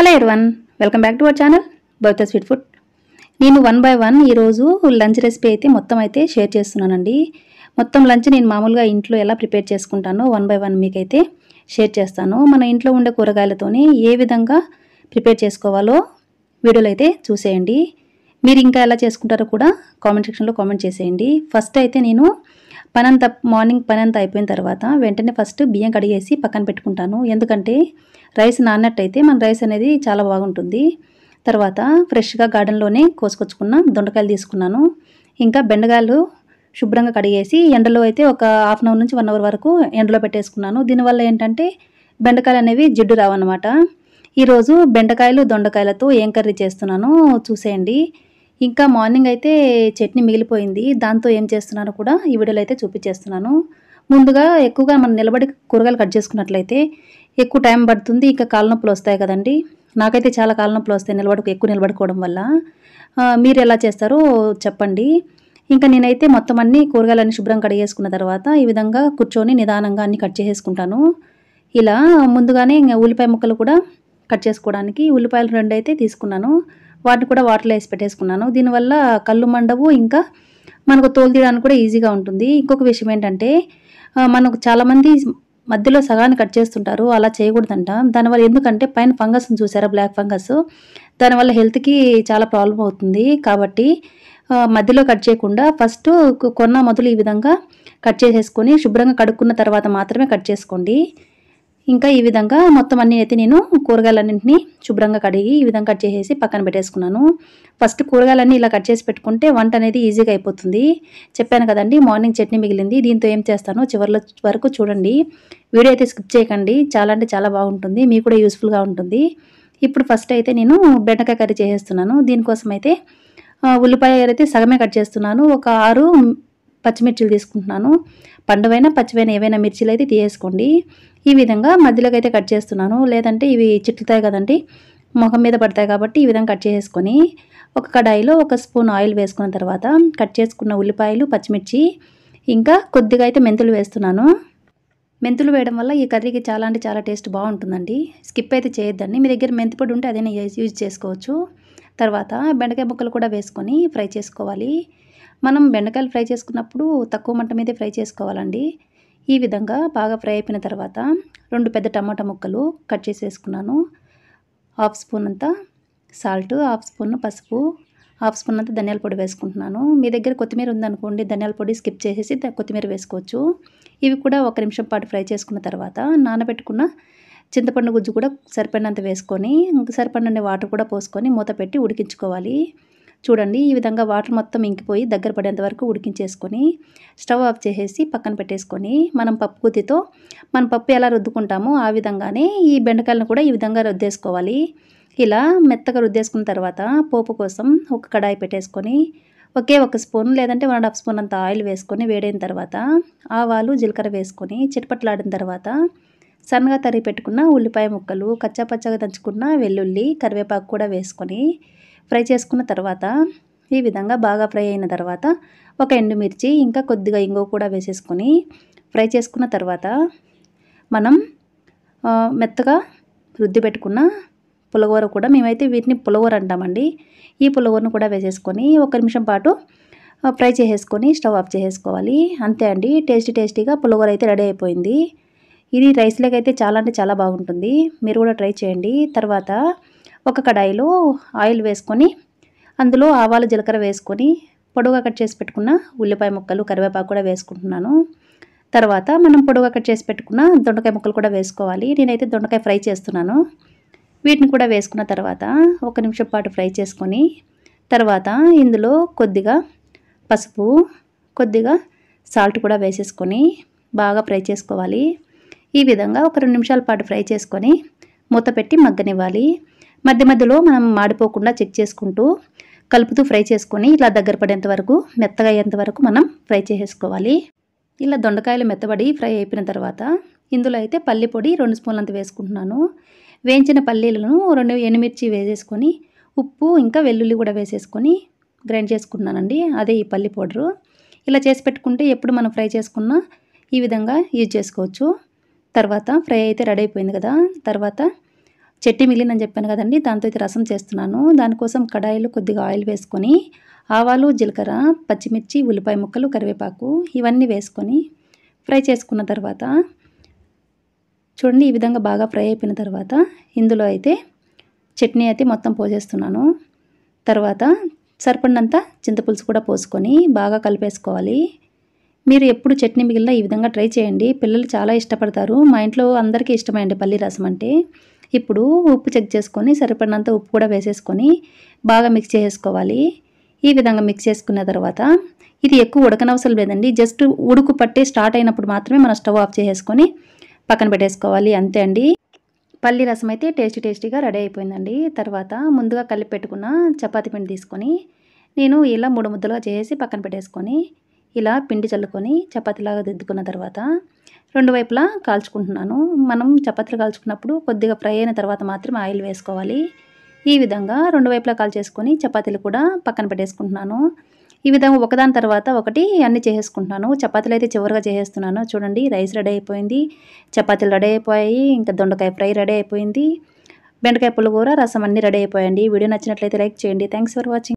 Hello everyone, welcome back to our channel బౌతా sweet food. నేను 1 by 1 ఈరోజు lunch recipe అయితే మొత్తం అయితే షేర్ చేస్తున్నానండి. మొత్తం లంచ్ నేను మామూలుగా ఇంట్లో ఎలా ప్రిపేర్ చేసుకుంటానో 1 by 1 మీకైతే షేర్ చేస్తాను. మన ఇంట్లో ఉండే కూరగాయలతోనే ఏ విధంగా ప్రిపేర్ చేసుకోవాలో వీడియోలో అయితే చూసేయండి. మీరు ఇంకా ఎలా చేసుకుంటారో కూడా కామెంట్ సెక్షన్లో కామెంట్ చేసేయండి. ఫస్ట్ అయితే నేను మార్నింగ్ పని అంతా అయిపోయిన తర్వాత వెంటనే ఫస్ట్ బియ్యం కడిగేసి పక్కన పెట్టుకుంటాను. ఎందుకంటే రైస్ నాన్నట్టయితే మన రైస్ అనేది చాలా బాగుంటుంది. తర్వాత ఫ్రెష్గా గార్డెన్లోనే కోసుకొచ్చుకున్న దొండకాయలు తీసుకున్నాను. ఇంకా బెండకాయలు శుభ్రంగా కడిగేసి ఎండలో అయితే ఒక హాఫ్ అన్ అవర్ నుంచి 1 hour వరకు ఎండలో పెట్టేసుకున్నాను. దీనివల్ల ఏంటంటే బెండకాయలు అనేవి జిడ్డు రావన్నమాట. ఈరోజు బెండకాయలు దొండకాయలతో ఏం కర్రీ చేస్తున్నానో చూసేయండి. ఇంకా మార్నింగ్ అయితే చట్నీ మిగిలిపోయింది. దాంతో ఏం చేస్తున్నానో కూడా ఈ వీడియోలో అయితే చూపించేస్తున్నాను. ముందుగా ఎక్కువగా మనం నిలబడి కూరగాయలు కట్ చేసుకున్నట్లయితే ఎక్కువ టైం పడుతుంది. ఇంకా కాళ్ళ నొప్పులు వస్తాయి కదండి. నాకైతే చాలా కాళ్ళ నొప్పులు వస్తాయి ఎక్కువ నిలబడుకోవడం వల్ల. మీరు ఎలా చేస్తారో చెప్పండి. ఇంకా నేనైతే మొత్తం అన్ని కూరగాయలన్నీ శుభ్రం కడిగేసుకున్న తర్వాత ఈ విధంగా కూర్చొని నిదానంగా అన్ని కట్ చేసేసుకుంటాను. ఇలా ముందుగానే ఉల్లిపాయ ముక్కలు కూడా కట్ చేసుకోవడానికి ఉల్లిపాయలు 2 అయితే తీసుకున్నాను. వాటిని కూడా వాటర్లో వేసి పెట్టేసుకున్నాను. దీనివల్ల కళ్ళు మండవు, ఇంకా మనకు తోలు తీయడానికి కూడా ఈజీగా ఉంటుంది. ఇంకొక విషయం ఏంటంటే మనకు చాలామంది మధ్యలో సగాన్ని కట్ చేస్తుంటారు. అలా చేయకూడదంట. దానివల్ల ఎందుకంటే పైన ఫంగస్ని చూసారా, బ్లాక్ ఫంగస్, దానివల్ల హెల్త్కి చాలా ప్రాబ్లం అవుతుంది. కాబట్టి మధ్యలో కట్ చేయకుండా ఫస్ట్ మొదలు ఈ విధంగా కట్ చేసేసుకొని శుభ్రంగా కడుక్కున్న తర్వాత మాత్రమే కట్ చేసుకోండి. ఇంకా ఈ విధంగా మొత్తం అన్నీ అయితే నేను కూరగాయలన్నింటినీ శుభ్రంగా కడిగి ఈ విధంగా కట్ చేసేసి పక్కన పెట్టేసుకున్నాను. ఫస్ట్ కూరగాయలన్నీ ఇలా కట్ చేసి పెట్టుకుంటే వంట అనేది ఈజీగా అయిపోతుంది. చెప్పాను కదండి, మార్నింగ్ చట్నీ మిగిలింది. దీంతో ఏం చేస్తానో చివరిలో వరకు చూడండి. వీడియో అయితే స్కిప్ చేయకండి. చాలా అంటే చాలా బాగుంటుంది, మీకు కూడా యూస్ఫుల్గా ఉంటుంది. ఇప్పుడు ఫస్ట్ అయితే నేను బెండకాయ కర్రీ చేసేస్తున్నాను. దీనికోసం అయితే ఉల్లిపాయ అయితే సగమే కట్ చేస్తున్నాను. ఒక 6 పచ్చిమిర్చిలు తీసుకుంటున్నాను. పండువైనా పచ్చివైనా ఏవైనా మిర్చిలు అయితే తీసేసుకోండి. ఈ విధంగా మధ్యలోకి అయితే కట్ చేస్తున్నాను. లేదంటే ఇవి చిట్లుతాయి కదండి, ముఖం మీద పడతాయి. కాబట్టి ఈ విధంగా కట్ చేసుకొని ఒక కడాయిలో 1 స్పూన్ ఆయిల్ వేసుకున్న తర్వాత కట్ చేసుకున్న ఉల్లిపాయలు, పచ్చిమిర్చి, ఇంకా కొద్దిగా అయితే మెంతులు వేస్తున్నాను. మెంతులు వేయడం వల్ల ఈ కర్రీకి చాలా అంటే చాలా టేస్ట్ బాగుంటుందండి. స్కిప్ అయితే చేయొద్దండి. మీ దగ్గర మెంతి పొడి ఉంటే అదైనా యూజ్ చేసుకోవచ్చు. తర్వాత బెండకాయ ముక్కలు కూడా వేసుకొని ఫ్రై చేసుకోవాలి. మనం బెండకాయలు ఫ్రై చేసుకున్నప్పుడు తక్కువ మంట మీదే ఫ్రై చేసుకోవాలండి. ఈ విధంగా బాగా ఫ్రై అయిపోయిన తర్వాత 2 పెద్ద టమాటా ముక్కలు కట్ చేసేసుకున్నాను. 1/2 స్పూన్ అంతా సాల్ట్, 1/2 స్పూన్ పసుపు, 1/2 స్పూన్ అంతా ధనియాల పొడి వేసుకుంటున్నాను. మీ దగ్గర కొత్తిమీర ఉందనుకోండి, ధనియాల పొడి స్కిప్ చేసేసి కొత్తిమీర వేసుకోవచ్చు. ఇవి కూడా 1 నిమిషం పాటు ఫ్రై చేసుకున్న తర్వాత నానబెట్టుకున్న చింతపండు గుజ్జు కూడా సరిపడినంత వేసుకొని సరిపడిన వాటర్ కూడా పోసుకొని మూత పెట్టి ఉడికించుకోవాలి. చూడండి, ఈ విధంగా వాటర్ మొత్తం ఇంకిపోయి దగ్గర పడేంత వరకు ఉడికించేసుకొని స్టవ్ ఆఫ్ చేసేసి పక్కన పెట్టేసుకొని మనం పప్పు ఎలా రుద్దుకుంటామో ఆ విధంగానే ఈ బెండకాయలను కూడా ఈ విధంగా రుద్దేసుకోవాలి. ఇలా మెత్తగా రుద్దేసుకున్న తర్వాత పోపు కోసం ఒక కడాయి పెట్టేసుకొని ఒకే 1 స్పూన్ లేదంటే 1.5 స్పూన్ అంత ఆయిల్ వేసుకొని వేడైన తర్వాత ఆవాలు, జీలకర్ర వేసుకొని చిటపట్లాడిన తర్వాత సన్నగా తరిగి పెట్టుకున్న ఉల్లిపాయ ముక్కలు, కచ్చాపచ్చాగా దంచుకున్న వెల్లుల్లి, కరివేపాకు కూడా వేసుకొని ఫ్రై చేసుకున్న తర్వాత ఈ విధంగా బాగా ఫ్రై అయిన తర్వాత ఒక ఎండుమిర్చి, ఇంకా కొద్దిగా ఇంగువ కూడా వేసేసుకొని ఫ్రై చేసుకున్న తర్వాత మనం మెత్తగా రుద్ది పెట్టుకున్న పులగూర కూడా, మేమైతే వీటిని పులగూర అంటామండి, ఈ పులగూరను కూడా వేసేసుకొని 1 నిమిషం పాటు ఫ్రై చేసేసుకొని స్టవ్ ఆఫ్ చేసేసుకోవాలి. అంతే అండి, టేస్టీగా పులగూర అయితే రెడీ అయిపోయింది. ఇది రైస్లోకి అయితే చాలా అంటే చాలా బాగుంటుంది. మీరు కూడా ట్రై చేయండి. తర్వాత ఒక కడాయిలో ఆయిల్ వేసుకొని అందులో ఆవాలు, జీలకర్ర వేసుకొని పొడవుగా కట్ చేసి పెట్టుకున్న ఉల్లిపాయ ముక్కలు, కరివేపాకు కూడా వేసుకుంటున్నాను. తర్వాత మనం పొడవుగా కట్ చేసి పెట్టుకున్న దొండకాయ ముక్కలు కూడా వేసుకోవాలి. నేనైతే దొండకాయ ఫ్రై చేస్తున్నాను. వీటిని కూడా వేసుకున్న తర్వాత 1 నిమిషం పాటు ఫ్రై చేసుకొని తర్వాత ఇందులో కొద్దిగా పసుపు, కొద్దిగా సాల్ట్ కూడా వేసేసుకొని బాగా ఫ్రై చేసుకోవాలి. ఈ విధంగా ఒక 2 నిమిషాల పాటు ఫ్రై చేసుకొని మూత పెట్టి మగ్గనివ్వాలి. మధ్య మధ్యలో మనం మాడిపోకుండా చెక్ చేసుకుంటూ కలుపుతూ ఫ్రై చేసుకొని ఇలా దగ్గర పడేంత వరకు, మెత్తగా అయ్యేంత వరకు మనం ఫ్రై చేసేసుకోవాలి. ఇలా దొండకాయలు మెత్తబడి ఫ్రై అయిపోయిన తర్వాత ఇందులో అయితే పల్లి పొడి 2 స్పూన్లు అంత వేసుకుంటున్నాను. వేయించిన పల్లీలను 2 ఎండుమిర్చి వేసేసుకొని ఉప్పు, ఇంకా వెల్లుల్లి కూడా వేసేసుకొని గ్రైండ్ చేసుకుంటున్నానండి. అదే ఈ పల్లి పౌడరు. ఇలా చేసి పెట్టుకుంటే ఎప్పుడు మనం ఫ్రై చేసుకున్నా ఈ విధంగా యూజ్ చేసుకోవచ్చు. తర్వాత ఫ్రై అయితే రెడీ అయిపోయింది కదా. తర్వాత చట్నీ మిగిలిందని చెప్పాను కదండి, దాంతో అయితే రసం చేస్తున్నాను. దానికోసం కడాయిలో కొద్దిగా ఆయిల్ వేసుకొని ఆవాలు, జీలకర్ర, పచ్చిమిర్చి, ఉల్లిపాయ ముక్కలు, కరివేపాకు ఇవన్నీ వేసుకొని ఫ్రై చేసుకున్న తర్వాత చూడండి, ఈ విధంగా బాగా ఫ్రై అయిపోయిన తర్వాత ఇందులో అయితే చట్నీ అయితే మొత్తం పోసేస్తున్నాను. తర్వాత సరిపడినంత చింతపులుసు కూడా పోసుకొని బాగా కలిపేసుకోవాలి. మీరు ఎప్పుడు చట్నీ మిగిలిన ఈ విధంగా ట్రై చేయండి. పిల్లలు చాలా ఇష్టపడతారు. మా ఇంట్లో అందరికీ ఇష్టమే అండి పల్లి రసం అంటే. ఇప్పుడు ఉప్పు చెక్ చేసుకొని సరిపడినంత ఉప్పు కూడా వేసేసుకొని బాగా మిక్స్ చేసుకోవాలి. ఈ విధంగా మిక్స్ చేసుకున్న తర్వాత ఇది ఎక్కువ ఉడకనవసరం లేదండి. జస్ట్ ఉడుకు పట్టి స్టార్ట్ అయినప్పుడు మాత్రమే మనం స్టవ్ ఆఫ్ చేసేసుకొని పక్కన పెట్టేసుకోవాలి, అంతే అండి. పల్లి రసం అయితే టేస్టీగా రెడీ అయిపోయిందండి. తర్వాత ముందుగా కలిపి పెట్టుకున్న చపాతీ పిండి తీసుకొని నేను ఇలా 3 ముద్దలుగా చేసి పక్కన పెట్టేసుకొని ఇలా పిండి చల్లుకొని చపాతీలాగా దిద్దుకున్న తర్వాత 2 వైపులా కాల్చుకుంటున్నాను. మనం చపాతీలు కాల్చుకున్నప్పుడు కొద్దిగా ఫ్రై అయిన తర్వాత మాత్రమే ఆయిల్ వేసుకోవాలి. ఈ విధంగా 2 వైపులా కాల్చేసుకొని చపాతీలు కూడా పక్కన పెట్టేసుకుంటున్నాను. ఈ విధంగా ఒకదాని తర్వాత ఒకటి అన్నీ చేసేసుకుంటున్నాను. చపాతీలు అయితే చివరిగా చేసేస్తున్నాను. చూడండి, రైస్ రెడీ అయిపోయింది, చపాతీలు రెడీ అయిపోయాయి, ఇంకా దొండకాయ ఫ్రై రెడీ అయిపోయింది, బెండకాయ పుల్లగూర, రసం అన్నీ రెడీ అయిపోయాయండి. వీడియో నచ్చినట్లయితే లైక్ చేయండి. Thanks for watching.